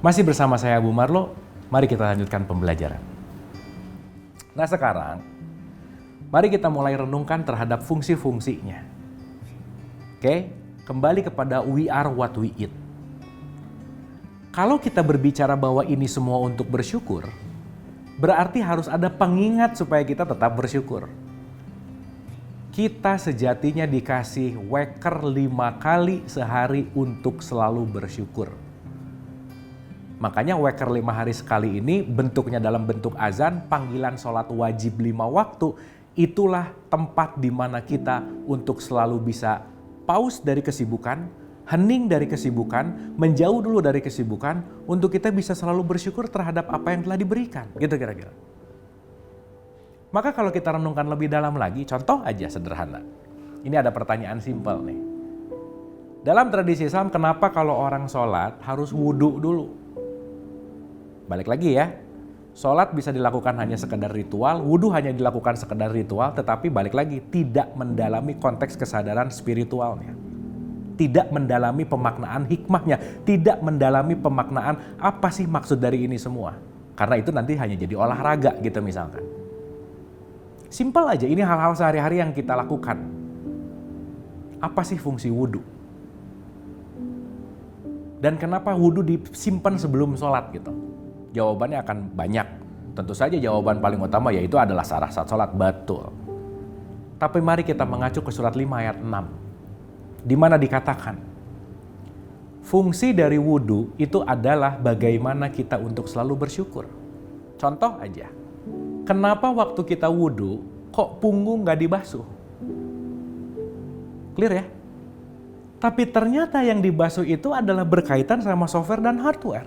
Masih bersama saya Bu Marlo, mari kita lanjutkan pembelajaran. Nah sekarang, mari kita mulai renungkan terhadap fungsi-fungsinya. Oke, kembali kepada we are what we eat. Kalau kita berbicara bahwa ini semua untuk bersyukur, berarti harus ada pengingat supaya kita tetap bersyukur. Kita sejatinya dikasih waker 5 kali sehari untuk selalu bersyukur. Makanya waker 5 hari sekali ini bentuknya dalam bentuk azan, panggilan sholat wajib 5 waktu. Itulah tempat di mana kita untuk selalu bisa pause dari kesibukan, hening dari kesibukan, menjauh dulu dari kesibukan, untuk kita bisa selalu bersyukur terhadap apa yang telah diberikan. Gitu kira-kira. Maka kalau kita renungkan lebih dalam lagi, contoh aja sederhana. Ini ada pertanyaan simpel nih. Dalam tradisi Islam, kenapa kalau orang sholat harus wudhu dulu? Balik lagi ya, sholat bisa dilakukan hanya sekedar ritual, wudhu hanya dilakukan sekedar ritual, tetapi balik lagi, tidak mendalami konteks kesadaran spiritualnya. Tidak mendalami pemaknaan hikmahnya, tidak mendalami pemaknaan apa sih maksud dari ini semua. Karena itu nanti hanya jadi olahraga gitu misalkan. Simpel aja, ini hal-hal sehari-hari yang kita lakukan. Apa sih fungsi wudhu? Dan kenapa wudhu disimpan sebelum sholat gitu? Jawabannya akan banyak. Tentu saja jawaban paling utama yaitu adalah syarat sholat, betul. Tapi mari kita mengacu ke surat 5 ayat 6. Di mana dikatakan, fungsi dari wudhu itu adalah bagaimana kita untuk selalu bersyukur. Contoh aja, kenapa waktu kita wudhu kok punggung gak dibasuh? Clear ya? Tapi ternyata yang dibasuh itu adalah berkaitan sama software dan hardware.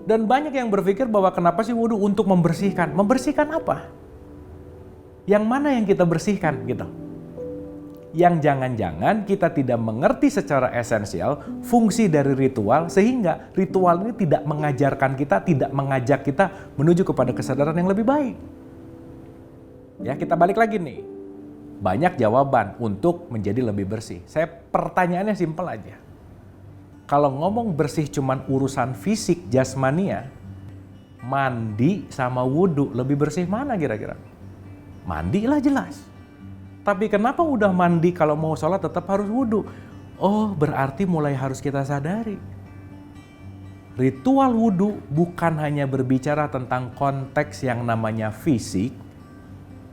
Dan banyak yang berpikir bahwa kenapa sih wudhu untuk membersihkan? Membersihkan apa? Yang mana yang kita bersihkan gitu? Yang jangan-jangan kita tidak mengerti secara esensial fungsi dari ritual, sehingga ritual ini tidak mengajarkan kita, tidak mengajak kita menuju kepada kesadaran yang lebih baik. Ya, kita balik lagi nih. Banyak jawaban untuk menjadi lebih bersih. Pertanyaannya simpel aja. Kalau ngomong bersih cuman urusan fisik jasmania, mandi sama wudhu lebih bersih mana kira-kira? Mandi lah jelas. Tapi kenapa udah mandi kalau mau sholat tetap harus wudhu? Oh, berarti mulai harus kita sadari. Ritual wudhu bukan hanya berbicara tentang konteks yang namanya fisik,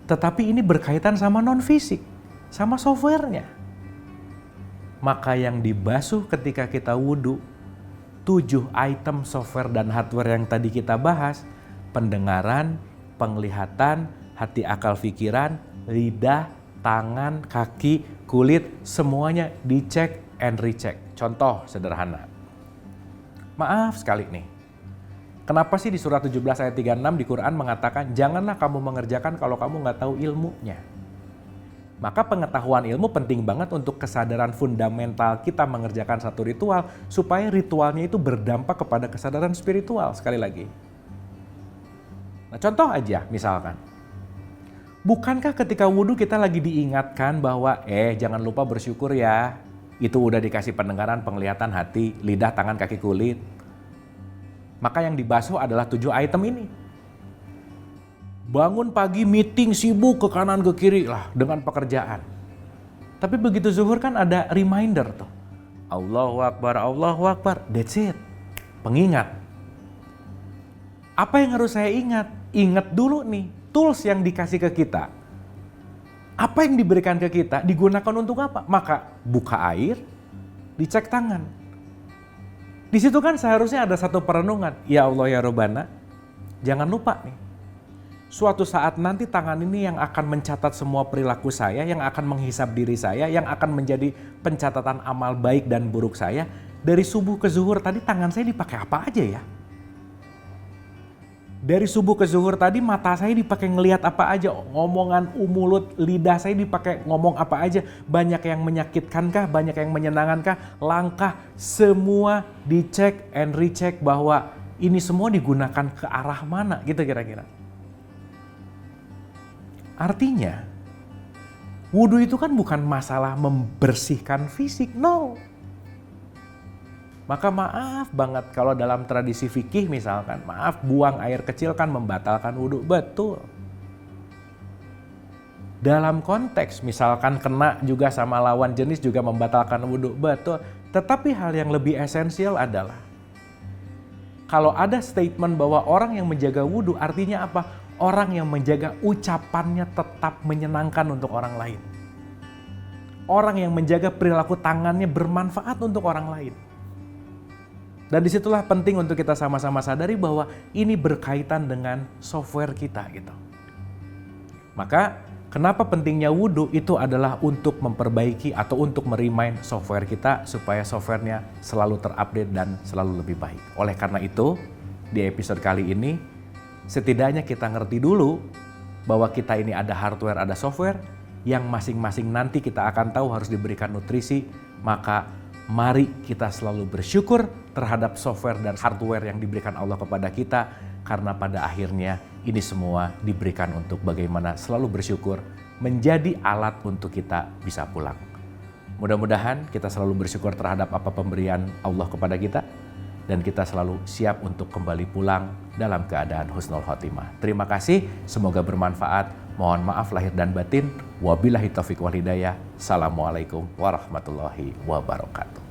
tetapi ini berkaitan sama non-fisik, sama softwarenya. Maka yang dibasuh ketika kita wudhu, 7 item software dan hardware yang tadi kita bahas, pendengaran, penglihatan, hati akal pikiran, lidah, tangan, kaki, kulit, semuanya dicek and recheck. Contoh sederhana. Maaf sekali nih. Kenapa sih di surat 17 ayat 36 di Quran mengatakan, janganlah kamu mengerjakan kalau kamu nggak tahu ilmunya. Maka pengetahuan ilmu penting banget untuk kesadaran fundamental kita mengerjakan satu ritual, supaya ritualnya itu berdampak kepada kesadaran spiritual sekali lagi. Nah contoh aja misalkan, bukankah ketika wudhu kita lagi diingatkan bahwa jangan lupa bersyukur ya, itu udah dikasih pendengaran, penglihatan, hati, lidah, tangan, kaki, kulit. Maka yang dibasuh adalah 7 item ini. Bangun pagi meeting sibuk ke kanan ke kiri lah dengan pekerjaan. Tapi begitu zuhur kan ada reminder tuh. Allahu Akbar, Allahu Akbar, that's it. Pengingat. Apa yang harus saya ingat? Ingat dulu nih, tools yang dikasih ke kita. Apa yang diberikan ke kita digunakan untuk apa? Maka buka air, dicek tangan. Di situ kan seharusnya ada satu perenungan. Ya Allah ya Robbana, jangan lupa nih. Suatu saat nanti tangan ini yang akan mencatat semua perilaku saya, yang akan menghisap diri saya, yang akan menjadi pencatatan amal baik dan buruk saya. Dari subuh ke zuhur tadi tangan saya dipakai apa aja ya? Dari subuh ke zuhur tadi mata saya dipakai ngelihat apa aja? Ngomongan mulut, lidah saya dipakai ngomong apa aja? Banyak yang menyakitkankah? Banyak yang menyenangkankah? Langkah semua dicek and recheck bahwa ini semua digunakan ke arah mana gitu kira-kira. Artinya, wudhu itu kan bukan masalah membersihkan fisik, no. Maka maaf banget kalau dalam tradisi fikih misalkan, maaf buang air kecil kan membatalkan wudhu, betul. Dalam konteks misalkan kena juga sama lawan jenis juga membatalkan wudhu, betul. Tetapi hal yang lebih esensial adalah kalau ada statement bahwa orang yang menjaga wudhu artinya apa? Orang yang menjaga ucapannya tetap menyenangkan untuk orang lain. Orang yang menjaga perilaku tangannya bermanfaat untuk orang lain. Dan disitulah penting untuk kita sama-sama sadari bahwa ini berkaitan dengan software kita gitu. Maka kenapa pentingnya wudhu itu adalah untuk memperbaiki atau untuk merimain software kita supaya softwarenya selalu terupdate dan selalu lebih baik. Oleh karena itu, di episode kali ini setidaknya kita ngerti dulu bahwa kita ini ada hardware, ada software yang masing-masing nanti kita akan tahu harus diberikan nutrisi. Maka mari kita selalu bersyukur terhadap software dan hardware yang diberikan Allah kepada kita, karena pada akhirnya ini semua diberikan untuk bagaimana selalu bersyukur menjadi alat untuk kita bisa pulang. Mudah-mudahan kita selalu bersyukur terhadap apa pemberian Allah kepada kita dan kita selalu siap untuk kembali pulang dalam keadaan husnul khotimah. Terima kasih, semoga bermanfaat. Mohon maaf lahir dan batin. Wabillahi taufiq wal hidayah. Assalamualaikum warahmatullahi wabarakatuh.